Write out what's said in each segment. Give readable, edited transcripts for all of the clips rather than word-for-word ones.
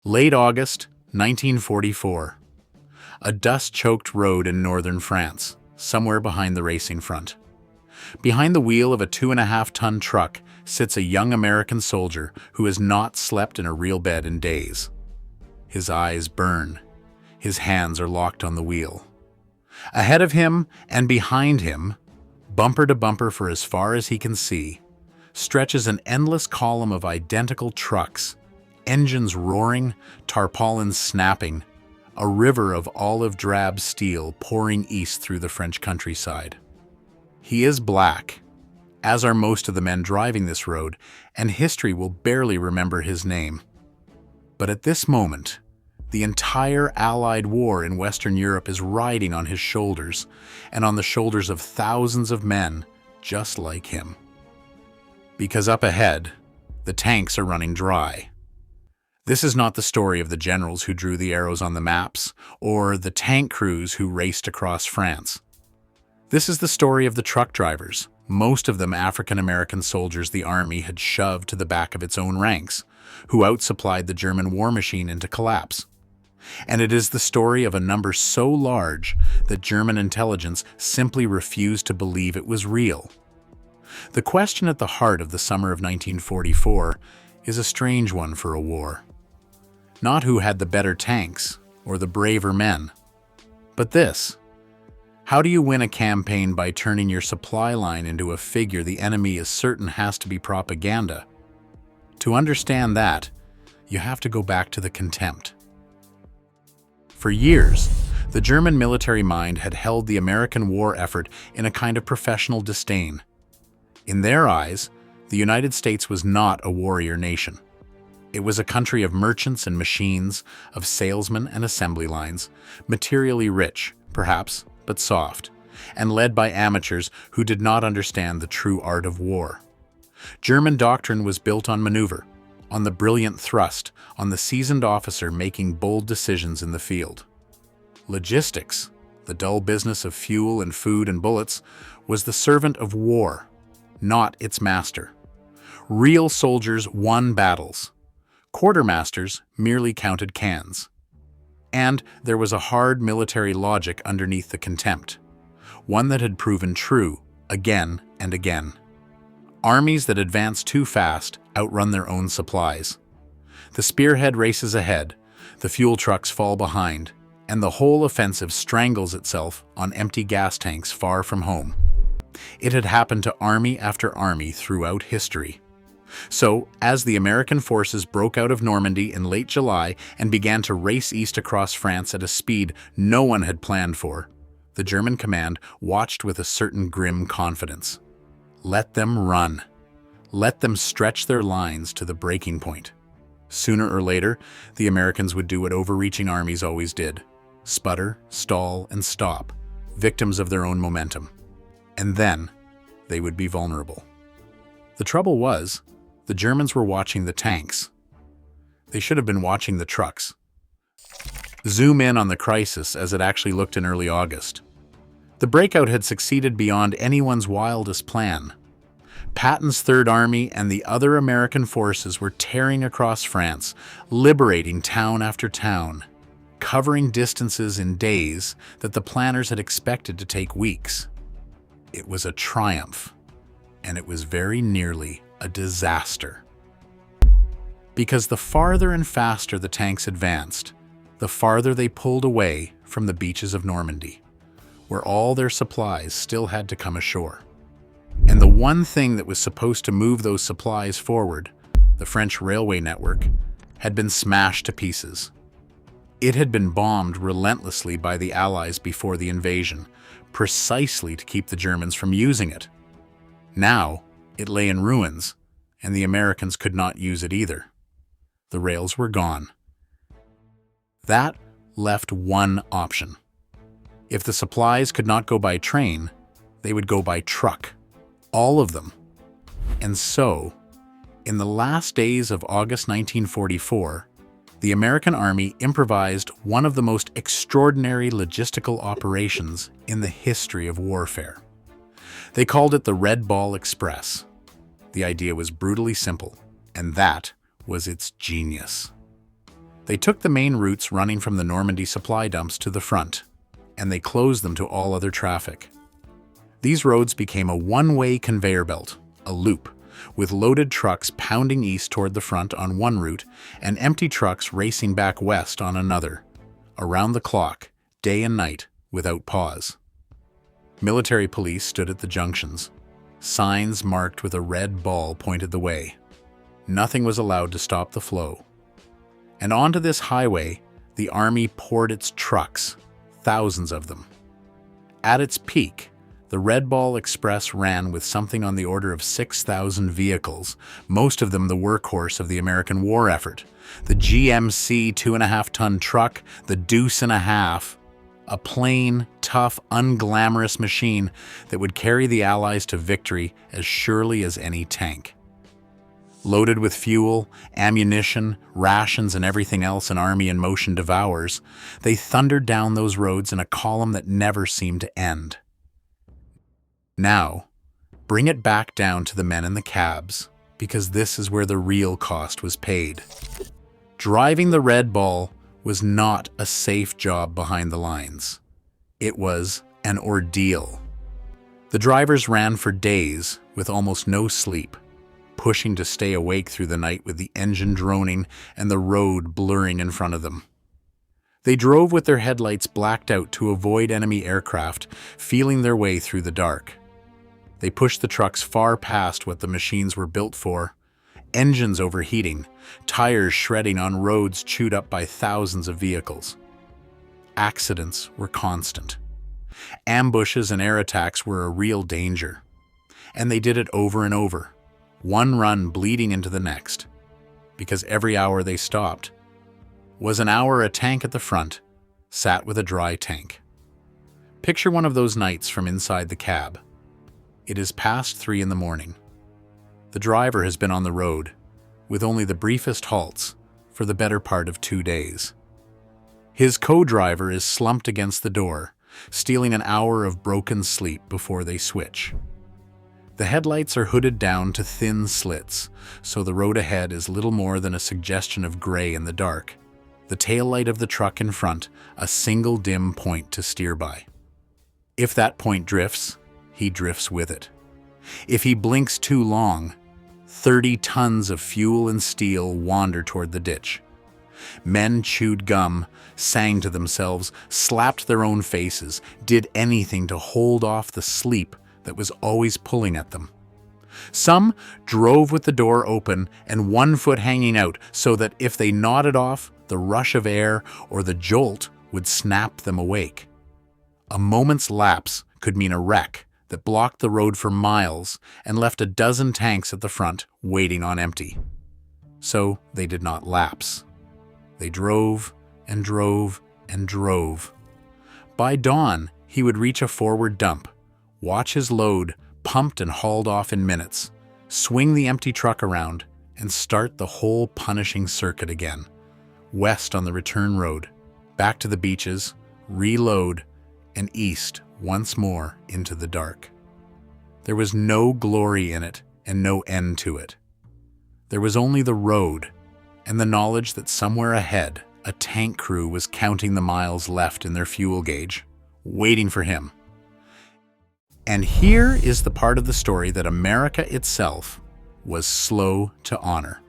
Late August, 1944. A dust-choked road in northern France, somewhere behind the racing front. Behind the wheel of a 2.5-ton truck sits a young American soldier who has not slept in a real bed in days. His eyes burn. His hands are locked on the wheel. Ahead of him and behind him, bumper to bumper for as far as he can see, stretches an endless column of identical trucks, engines roaring, tarpaulins snapping, a river of olive-drab steel pouring east through the French countryside. He is black, as are most of the men driving this road, and history will barely remember his name. But at this moment, the entire Allied war in Western Europe is riding on his shoulders, and on the shoulders of thousands of men just like him. Because up ahead, the tanks are running dry. This is not the story of the generals who drew the arrows on the maps, or the tank crews who raced across France. This is the story of the truck drivers, most of them African-American soldiers the army had shoved to the back of its own ranks, who outsupplied the German war machine into collapse. And it is the story of a number so large that German intelligence simply refused to believe it was real. The question at the heart of the summer of 1944 is a strange one for a war. Not who had the better tanks or the braver men, but this: how do you win a campaign by turning your supply line into a figure the enemy is certain has to be propaganda? To understand that, you have to go back to the contempt. For years, the German military mind had held the American war effort in a kind of professional disdain. In their eyes, the United States was not a warrior nation. It was a country of merchants and machines, of salesmen and assembly lines, materially rich, perhaps, but soft, and led by amateurs who did not understand the true art of war. German doctrine was built on maneuver, on the brilliant thrust, on the seasoned officer making bold decisions in the field. Logistics, the dull business of fuel and food and bullets, was the servant of war, not its master. Real soldiers won battles. Quartermasters merely counted cans. And there was a hard military logic underneath the contempt, one that had proven true again and again. Armies that advance too fast outrun their own supplies. The spearhead races ahead, the fuel trucks fall behind, and the whole offensive strangles itself on empty gas tanks far from home. It had happened to army after army throughout history. So, as the American forces broke out of Normandy in late July and began to race east across France at a speed no one had planned for, the German command watched with a certain grim confidence. Let them run. Let them stretch their lines to the breaking point. Sooner or later, the Americans would do what overreaching armies always did: sputter, stall, and stop, victims of their own momentum. And then, they would be vulnerable. The trouble was, the Germans were watching the tanks. They should have been watching the trucks. Zoom in on the crisis as it actually looked in early August. The breakout had succeeded beyond anyone's wildest plan. Patton's Third Army and the other American forces were tearing across France, liberating town after town, covering distances in days that the planners had expected to take weeks. It was a triumph, and it was very nearly a disaster. Because the farther and faster the tanks advanced, the farther they pulled away from the beaches of Normandy, where all their supplies still had to come ashore. And the one thing that was supposed to move those supplies forward, the French railway network, had been smashed to pieces. It had been bombed relentlessly by the Allies before the invasion, precisely to keep the Germans from using it. Now, it lay in ruins, and the Americans could not use it either. The rails were gone. That left one option. If the supplies could not go by train, they would go by truck. All of them. And so, in the last days of August 1944, the American Army improvised one of the most extraordinary logistical operations in the history of warfare. They called it the Red Ball Express. The idea was brutally simple, and that was its genius. They took the main routes running from the Normandy supply dumps to the front, and they closed them to all other traffic. These roads became a one-way conveyor belt, a loop, with loaded trucks pounding east toward the front on one route and empty trucks racing back west on another, around the clock, day and night, without pause. Military police stood at the junctions. Signs marked with a red ball pointed the way. Nothing was allowed to stop the flow. And onto this highway, the army poured its trucks, thousands of them. At its peak, the Red Ball Express ran with something on the order of 6,000 vehicles, most of them the workhorse of the American war effort. The GMC 2.5-ton truck, the Deuce and a Half, a plain, tough, unglamorous machine that would carry the Allies to victory as surely as any tank. Loaded with fuel, ammunition, rations, and everything else an army in motion devours, they thundered down those roads in a column that never seemed to end. Now, bring it back down to the men in the cabs, because this is where the real cost was paid. Driving the Red Ball was not a safe job behind the lines. It was an ordeal. The drivers ran for days with almost no sleep, pushing to stay awake through the night with the engine droning and the road blurring in front of them. They drove with their headlights blacked out to avoid enemy aircraft, feeling their way through the dark. They pushed the trucks far past what the machines were built for. Engines overheating, tires shredding on roads chewed up by thousands of vehicles. Accidents were constant. Ambushes and air attacks were a real danger. And they did it over and over, one run bleeding into the next, because every hour they stopped was an hour a tank at the front sat with a dry tank. Picture one of those nights from inside the cab. It is past 3 in the morning. The driver has been on the road, with only the briefest halts, for the better part of 2 days. His co-driver is slumped against the door, stealing an hour of broken sleep before they switch. The headlights are hooded down to thin slits, so the road ahead is little more than a suggestion of gray in the dark. The taillight of the truck in front, a single dim point to steer by. If that point drifts, he drifts with it. If he blinks too long, 30 tons of fuel and steel wander toward the ditch. Men chewed gum, sang to themselves, slapped their own faces, did anything to hold off the sleep that was always pulling at them. Some drove with the door open and one foot hanging out so that if they nodded off, the rush of air or the jolt would snap them awake. A moment's lapse could mean a wreck that blocked the road for miles and left a dozen tanks at the front waiting on empty. So they did not lapse. They drove and drove and drove. By dawn, he would reach a forward dump, watch his load pumped and hauled off in minutes, swing the empty truck around, and start the whole punishing circuit again. West on the return road, back to the beaches, reload, and east once more into the dark. There was no glory in it and no end to it. There was only the road and the knowledge that somewhere ahead a tank crew was counting the miles left in their fuel gauge, waiting for him. And here is the part of the story that America itself was slow to honor.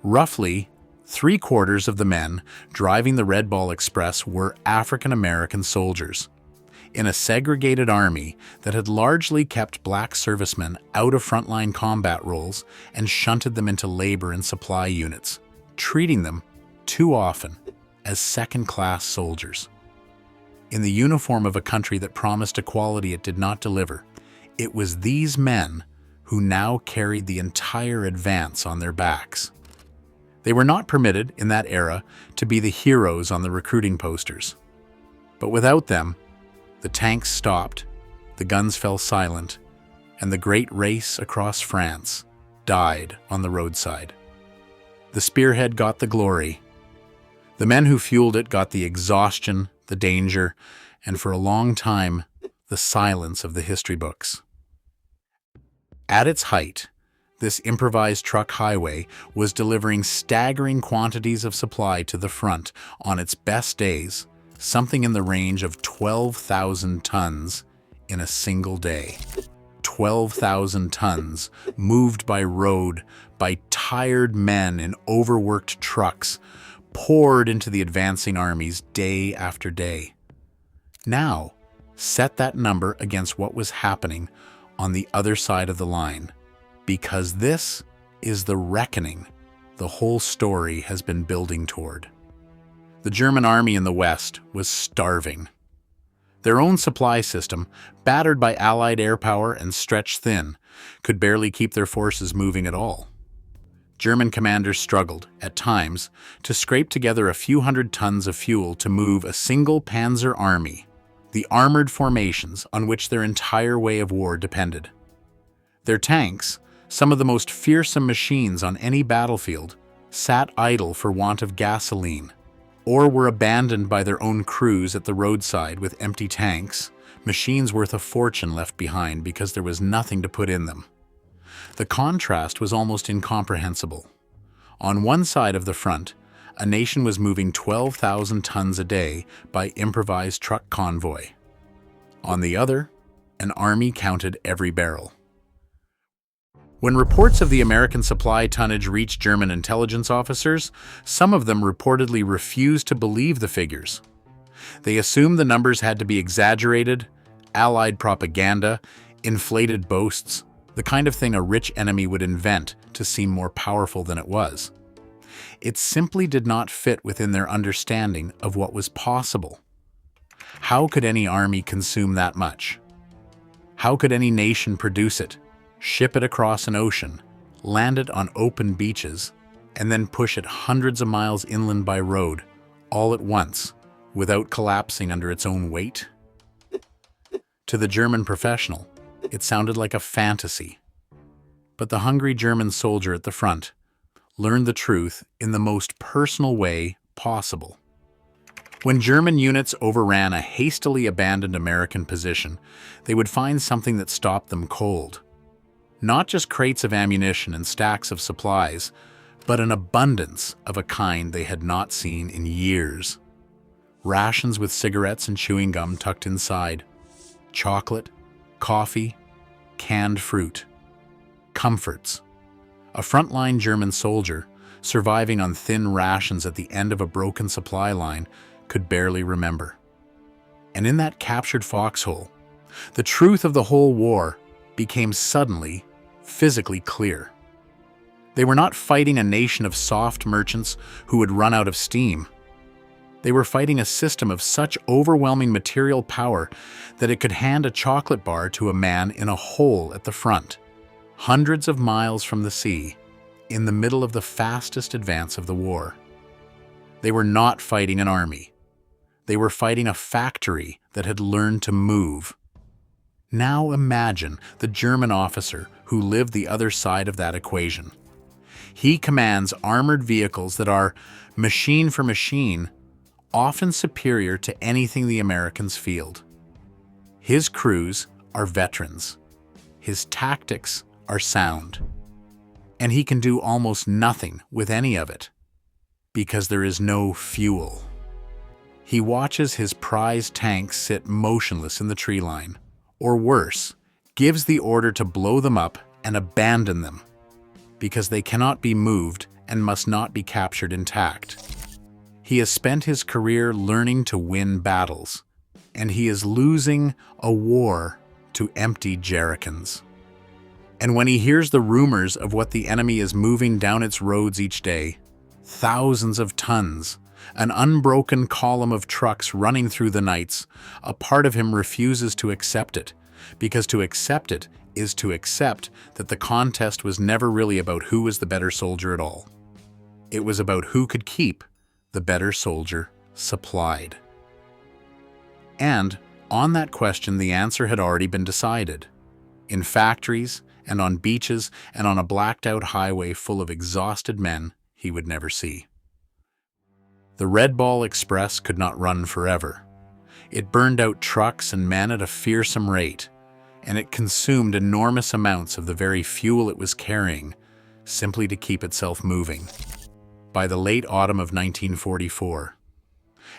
Roughly 3/4 of the men driving the Red Ball Express were African American soldiers in a segregated army that had largely kept black servicemen out of frontline combat roles and shunted them into labor and supply units, treating them, too often, as second-class soldiers. In the uniform of a country that promised equality it did not deliver, it was these men who now carried the entire advance on their backs. They were not permitted, in that era, to be the heroes on the recruiting posters. But without them, the tanks stopped, the guns fell silent, and the great race across France died on the roadside. The spearhead got the glory. The men who fueled it got the exhaustion, the danger, and for a long time, the silence of the history books. At its height, This improvised truck highway was delivering staggering quantities of supply to the front on its best days, something in the range of 12,000 tons in a single day. 12,000 tons moved by road by tired men in overworked trucks, poured into the advancing armies day after day. Now, set that number against what was happening on the other side of the line, because this is the reckoning the whole story has been building toward. The German army in the West was starving. Their own supply system, battered by Allied air power and stretched thin, could barely keep their forces moving at all. German commanders struggled, at times, to scrape together a few hundred tons of fuel to move a single panzer army, the armored formations on which their entire way of war depended. Their tanks, some of the most fearsome machines on any battlefield, sat idle for want of gasoline, or were abandoned by their own crews at the roadside with empty tanks, machines worth a fortune left behind because there was nothing to put in them. The contrast was almost incomprehensible. On one side of the front, a nation was moving 12,000 tons a day by improvised truck convoy. On the other, an army counted every barrel. When reports of the American supply tonnage reached German intelligence officers, some of them reportedly refused to believe the figures. They assumed the numbers had to be exaggerated, Allied propaganda, inflated boasts, the kind of thing a rich enemy would invent to seem more powerful than it was. It simply did not fit within their understanding of what was possible. How could any army consume that much? How could any nation produce it, ship it across an ocean, land it on open beaches, and then push it hundreds of miles inland by road, all at once, without collapsing under its own weight? To the German professional, it sounded like a fantasy. But the hungry German soldier at the front learned the truth in the most personal way possible. When German units overran a hastily abandoned American position, they would find something that stopped them cold. Not just crates of ammunition and stacks of supplies, but an abundance of a kind they had not seen in years. Rations with cigarettes and chewing gum tucked inside, chocolate, coffee, canned fruit, comforts. A frontline German soldier, surviving on thin rations at the end of a broken supply line, could barely remember. And in that captured foxhole, the truth of the whole war became suddenly physically clear. They were not fighting a nation of soft merchants who would run out of steam. They were fighting a system of such overwhelming material power that it could hand a chocolate bar to a man in a hole at the front, hundreds of miles from the sea, in the middle of the fastest advance of the war. They were not fighting an army. They were fighting a factory that had learned to move. Now imagine the German officer who lived the other side of that equation. He commands armored vehicles that are, machine for machine, often superior to anything the Americans field. His crews are veterans. His tactics are sound. And he can do almost nothing with any of it, because there is no fuel. He watches his prized tanks sit motionless in the tree line, or worse, gives the order to blow them up and abandon them, because they cannot be moved and must not be captured intact. He has spent his career learning to win battles, and he is losing a war to empty jerrycans. And when he hears the rumors of what the enemy is moving down its roads each day, thousands of tons, an unbroken column of trucks running through the nights, a part of him refuses to accept it, because to accept it is to accept that the contest was never really about who was the better soldier at all. It was about who could keep the better soldier supplied. And on that question, the answer had already been decided. In factories and on beaches and on a blacked-out highway full of exhausted men he would never see. The Red Ball Express could not run forever. It burned out trucks and men at a fearsome rate, and it consumed enormous amounts of the very fuel it was carrying simply to keep itself moving. By the late autumn of 1944,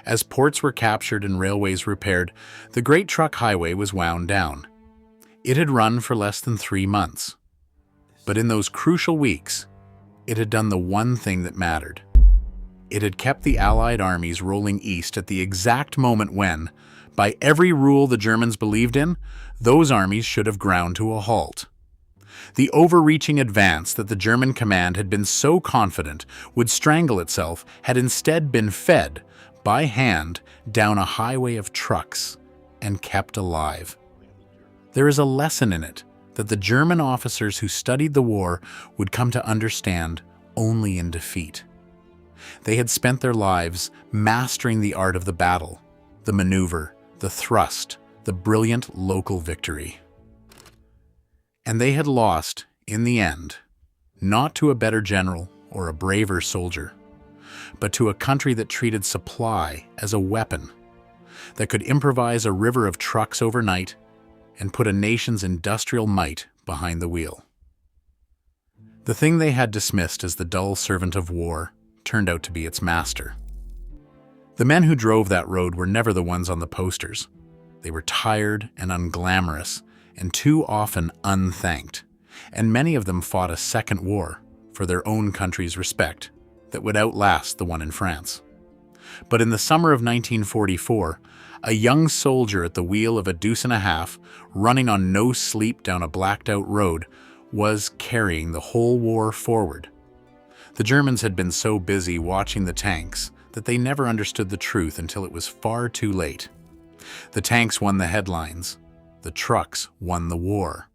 as ports were captured and railways repaired, the Great Truck Highway was wound down. It had run for less than 3 months. But in those crucial weeks, it had done the one thing that mattered. It had kept the Allied armies rolling east at the exact moment when, by every rule the Germans believed in, those armies should have ground to a halt. The overreaching advance that the German command had been so confident would strangle itself had instead been fed, by hand, down a highway of trucks and kept alive. There is a lesson in it that the German officers who studied the war would come to understand only in defeat. They had spent their lives mastering the art of the battle, the maneuver, the thrust, the brilliant local victory. And they had lost, in the end, not to a better general or a braver soldier, but to a country that treated supply as a weapon, that could improvise a river of trucks overnight and put a nation's industrial might behind the wheel. The thing they had dismissed as the dull servant of war turned out to be its master. The men who drove that road were never the ones on the posters. They were tired and unglamorous, and too often unthanked, and many of them fought a second war for their own country's respect that would outlast the one in France. But in the summer of 1944, a young soldier at the wheel of a deuce and a half, running on no sleep down a blacked-out road, was carrying the whole war forward. The Germans had been so busy watching the tanks that they never understood the truth until it was far too late. The tanks won the headlines. The trucks won the war.